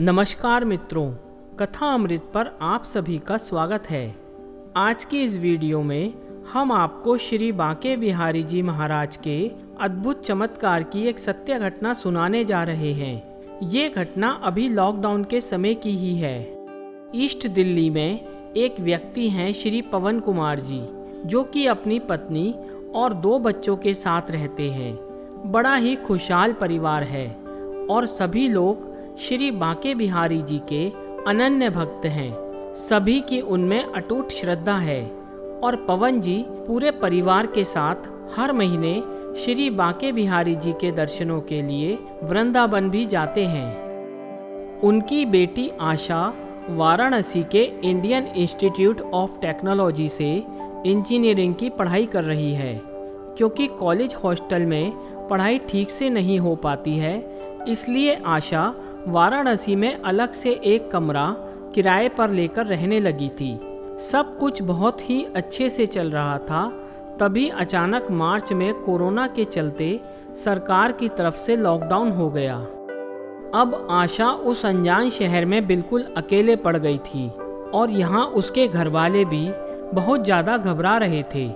नमस्कार मित्रों, कथा अमृत पर आप सभी का स्वागत है। आज की इस वीडियो में हम आपको श्री बांके बिहारी जी महाराज के अद्भुत चमत्कार की एक सत्य घटना सुनाने जा रहे हैं। ये घटना अभी लॉकडाउन के समय की ही है। ईस्ट दिल्ली में एक व्यक्ति हैं श्री पवन कुमार जी, जो कि अपनी पत्नी और 2 बच्चों के साथ रहते हैं। बड़ा ही खुशहाल परिवार है और सभी लोग श्री बांके बिहारी जी के अनन्य भक्त हैं। सभी की उनमें अटूट श्रद्धा है और पवन जी पूरे परिवार के साथ हर महीने श्री बांके बिहारी जी के दर्शनों के लिए वृंदावन भी जाते हैं। उनकी बेटी आशा वाराणसी के इंडियन इंस्टीट्यूट ऑफ टेक्नोलॉजी से इंजीनियरिंग की पढ़ाई कर रही है। क्योंकि कॉलेज हॉस्टल में पढ़ाई ठीक से नहीं हो पाती है, इसलिए आशा वाराणसी में अलग से एक कमरा किराए पर लेकर रहने लगी थी। सब कुछ बहुत ही अच्छे से चल रहा था। तभी अचानक मार्च में कोरोना के चलते सरकार की तरफ से लॉकडाउन हो गया। अब आशा उस अनजान शहर में बिल्कुल अकेले पड़ गई थी और यहाँ उसके घर वाले भी बहुत ज़्यादा घबरा रहे थे।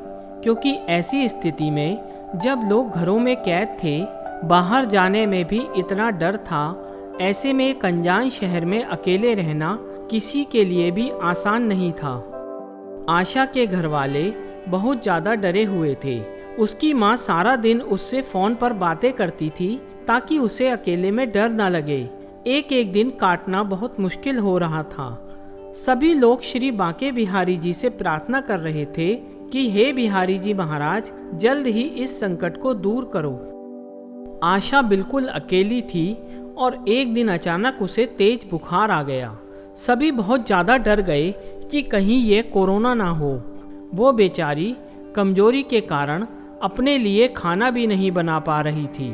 क्योंकि ऐसी स्थिति में जब लोग घरों में कैद थे, बाहर जाने में भी इतना डर था, ऐसे में एक अनजान शहर में अकेले रहना किसी के लिए भी आसान नहीं था। आशा के घर वाले बहुत ज़्यादा डरे हुए थे। उसकी माँ सारा दिन उससे फ़ोन पर बातें करती थी ताकि उसे अकेले में डर ना लगे। एक एक दिन काटना बहुत मुश्किल हो रहा था। सभी लोग श्री बांके बिहारी जी से प्रार्थना कर रहे थे कि हे बिहारी जी महाराज, जल्द ही इस संकट को दूर करो। आशा बिल्कुल अकेली थी और एक दिन अचानक उसे तेज बुखार आ गया। सभी बहुत ज़्यादा डर गए कि कहीं ये कोरोना ना हो। वो बेचारी कमजोरी के कारण अपने लिए खाना भी नहीं बना पा रही थी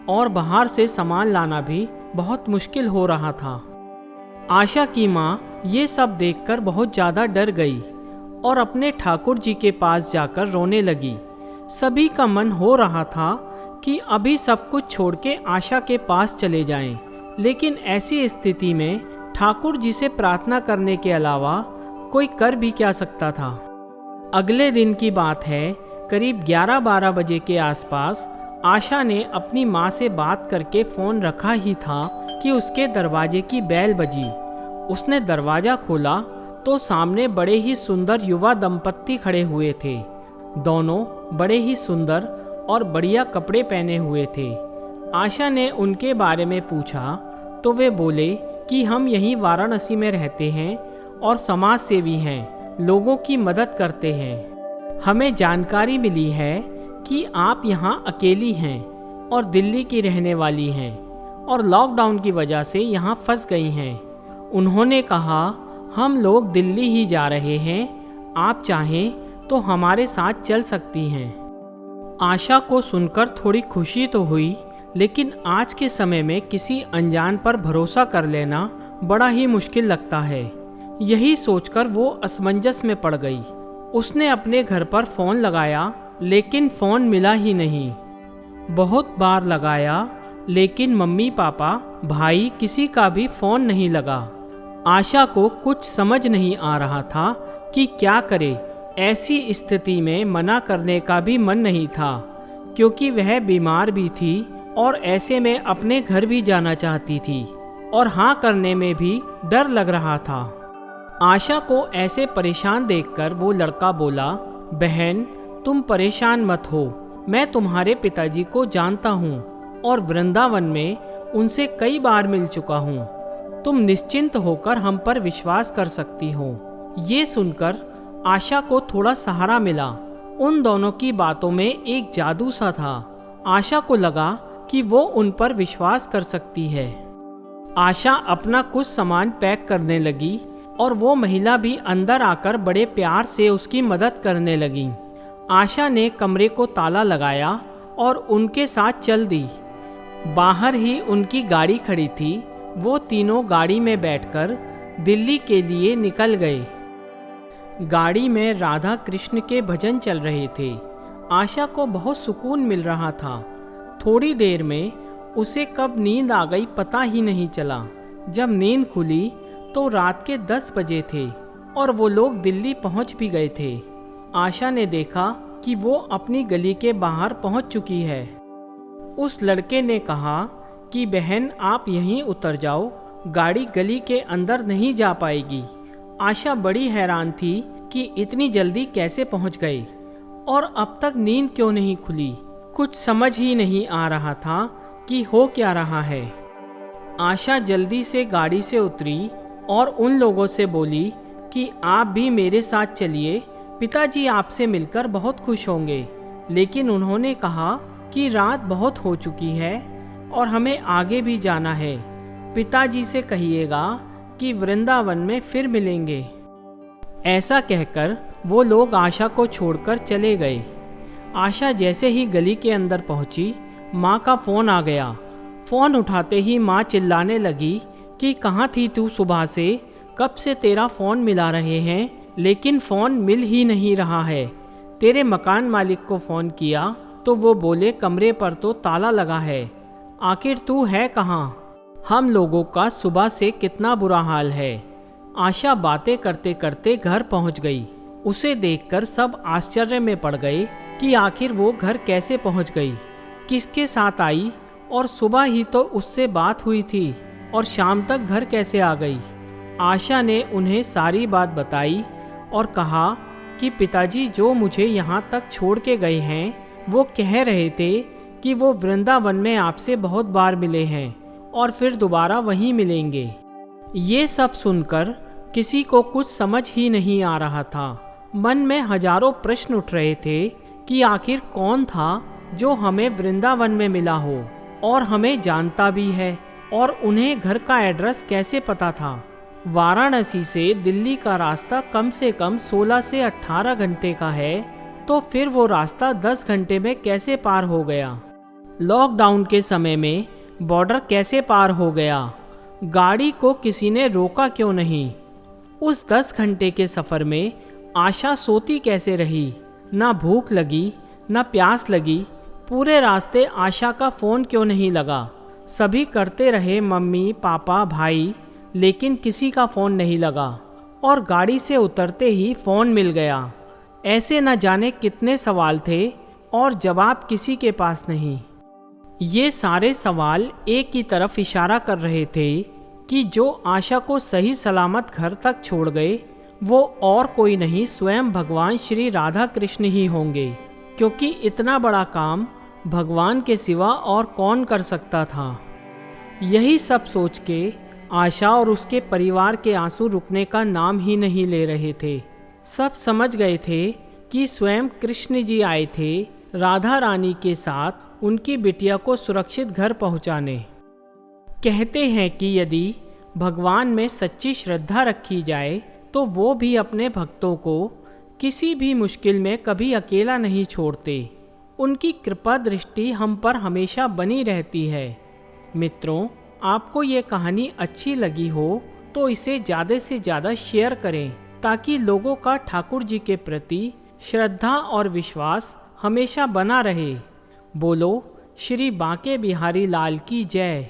और बाहर से सामान लाना भी बहुत मुश्किल हो रहा था। आशा की माँ ये सब देखकर बहुत ज़्यादा डर गई और अपने ठाकुर जी के पास जाकर रोने लगी। सभी का मन हो रहा था कि अभी सब कुछ छोड़ के आशा के पास चले जाएं। लेकिन ऐसी स्थिति में ठाकुर जी से प्रार्थना करने के अलावा कोई कर भी क्या सकता था। अगले दिन की बात है, करीब 11-12 बजे के आसपास आशा ने अपनी माँ से बात करके फ़ोन रखा ही था कि उसके दरवाजे की बेल बजी। उसने दरवाज़ा खोला तो सामने बड़े ही सुंदर युवा दंपत्ति खड़े हुए थे। दोनों बड़े ही सुंदर और बढ़िया कपड़े पहने हुए थे। आशा ने उनके बारे में पूछा तो वे बोले कि हम यहीं वाराणसी में रहते हैं और समाज सेवी हैं, लोगों की मदद करते हैं। हमें जानकारी मिली है कि आप यहाँ अकेली हैं और दिल्ली की रहने वाली हैं और लॉकडाउन की वजह से यहाँ फंस गई हैं। उन्होंने कहा हम लोग दिल्ली ही जा रहे हैं, आप चाहें तो हमारे साथ चल सकती हैं। आशा को सुनकर थोड़ी खुशी तो हुई, लेकिन आज के समय में किसी अनजान पर भरोसा कर लेना बड़ा ही मुश्किल लगता है। यही सोचकर वो असमंजस में पड़ गई। उसने अपने घर पर फ़ोन लगाया लेकिन फ़ोन मिला ही नहीं। बहुत बार लगाया लेकिन मम्मी पापा भाई किसी का भी फ़ोन नहीं लगा। आशा को कुछ समझ नहीं आ रहा था कि क्या करे। ऐसी स्थिति में मना करने का भी मन नहीं था क्योंकि वह बीमार भी थी और ऐसे में अपने घर भी जाना चाहती थी और हाँ करने में भी डर लग रहा था। आशा को ऐसे परेशान देखकर वो लड़का बोला, बहन तुम परेशान मत हो, मैं तुम्हारे पिताजी को जानता हूँ और वृंदावन में उनसे कई बार मिल चुका हूँ। तुम निश्चिंत होकर हम पर विश्वास कर सकती हो। ये सुनकर आशा को थोड़ा सहारा मिला। उन दोनों की बातों में एक जादू सा था। आशा को लगा कि वो उन पर विश्वास कर सकती है। आशा अपना कुछ सामान पैक करने लगी और वो महिला भी अंदर आकर बड़े प्यार से उसकी मदद करने लगी। आशा ने कमरे को ताला लगाया और उनके साथ चल दी। बाहर ही उनकी गाड़ी खड़ी थी। वो तीनों गाड़ी में बैठकर दिल्ली के लिए निकल गए। गाड़ी में राधा कृष्ण के भजन चल रहे थे। आशा को बहुत सुकून मिल रहा था। थोड़ी देर में उसे कब नींद आ गई पता ही नहीं चला। जब नींद खुली तो रात के 10 बजे थे और वो लोग दिल्ली पहुंच भी गए थे। आशा ने देखा कि वो अपनी गली के बाहर पहुंच चुकी है। उस लड़के ने कहा कि बहन आप यहीं उतर जाओ, गाड़ी गली के अंदर नहीं जा पाएगी। आशा बड़ी हैरान थी कि इतनी जल्दी कैसे पहुंच गए और अब तक नींद क्यों नहीं खुली। कुछ समझ ही नहीं आ रहा था कि हो क्या रहा है। आशा जल्दी से गाड़ी से उतरी और उन लोगों से बोली कि आप भी मेरे साथ चलिए, पिताजी आपसे मिलकर बहुत खुश होंगे। लेकिन उन्होंने कहा कि रात बहुत हो चुकी है और हमें आगे भी जाना है। पिताजी से कहिएगा कि वृंदावन में फिर मिलेंगे। ऐसा कहकर वो लोग आशा को छोड़कर चले गए। आशा जैसे ही गली के अंदर पहुंची, माँ का फ़ोन आ गया। फ़ोन उठाते ही माँ चिल्लाने लगी कि कहाँ थी तू सुबह से, कब से तेरा फ़ोन मिला रहे हैं लेकिन फ़ोन मिल ही नहीं रहा है। तेरे मकान मालिक को फ़ोन किया तो वो बोले कमरे पर तो ताला लगा है। आखिर तू है कहाँ? हम लोगों का सुबह से कितना बुरा हाल है। आशा बातें करते करते घर पहुंच गई। उसे देखकर सब आश्चर्य में पड़ गए कि आखिर वो घर कैसे पहुंच गई, किसके साथ आई और सुबह ही तो उससे बात हुई थी और शाम तक घर कैसे आ गई। आशा ने उन्हें सारी बात बताई और कहा कि पिताजी जो मुझे यहाँ तक छोड़ के गए हैं वो कह रहे थे कि वो वृंदावन में आपसे बहुत बार मिले हैं और फिर दोबारा वहीं मिलेंगे। ये सब सुनकर किसी को कुछ समझ ही नहीं आ रहा था। मन में हजारों प्रश्न उठ रहे थे कि आखिर कौन था जो हमें वृंदावन में मिला हो और हमें जानता भी है, और उन्हें घर का एड्रेस कैसे पता था। वाराणसी से दिल्ली का रास्ता कम से कम 16 से 18 घंटे का है, तो फिर वो रास्ता 10 घंटे में कैसे पार हो गया। लॉकडाउन के समय में बॉर्डर कैसे पार हो गया। गाड़ी को किसी ने रोका क्यों नहीं। उस 10 घंटे के सफ़र में आशा सोती कैसे रही। ना भूख लगी ना प्यास लगी। पूरे रास्ते आशा का फ़ोन क्यों नहीं लगा। सभी करते रहे मम्मी पापा भाई, लेकिन किसी का फ़ोन नहीं लगा और गाड़ी से उतरते ही फ़ोन मिल गया। ऐसे न जाने कितने सवाल थे और जवाब किसी के पास नहीं। ये सारे सवाल एक ही तरफ इशारा कर रहे थे कि जो आशा को सही सलामत घर तक छोड़ गए वो और कोई नहीं, स्वयं भगवान श्री राधा कृष्ण ही होंगे, क्योंकि इतना बड़ा काम भगवान के सिवा और कौन कर सकता था। यही सब सोच के आशा और उसके परिवार के आंसू रुकने का नाम ही नहीं ले रहे थे। सब समझ गए थे कि स्वयं कृष्ण जी आए थे राधा रानी के साथ उनकी बिटिया को सुरक्षित घर पहुंचाने। कहते हैं कि यदि भगवान में सच्ची श्रद्धा रखी जाए तो वो भी अपने भक्तों को किसी भी मुश्किल में कभी अकेला नहीं छोड़ते। उनकी कृपा दृष्टि हम पर हमेशा बनी रहती है। मित्रों, आपको ये कहानी अच्छी लगी हो तो इसे ज़्यादा से ज़्यादा शेयर करें ताकि लोगों का ठाकुर जी के प्रति श्रद्धा और विश्वास हमेशा बना रहे। बोलो श्री बांके बिहारी लाल की जय।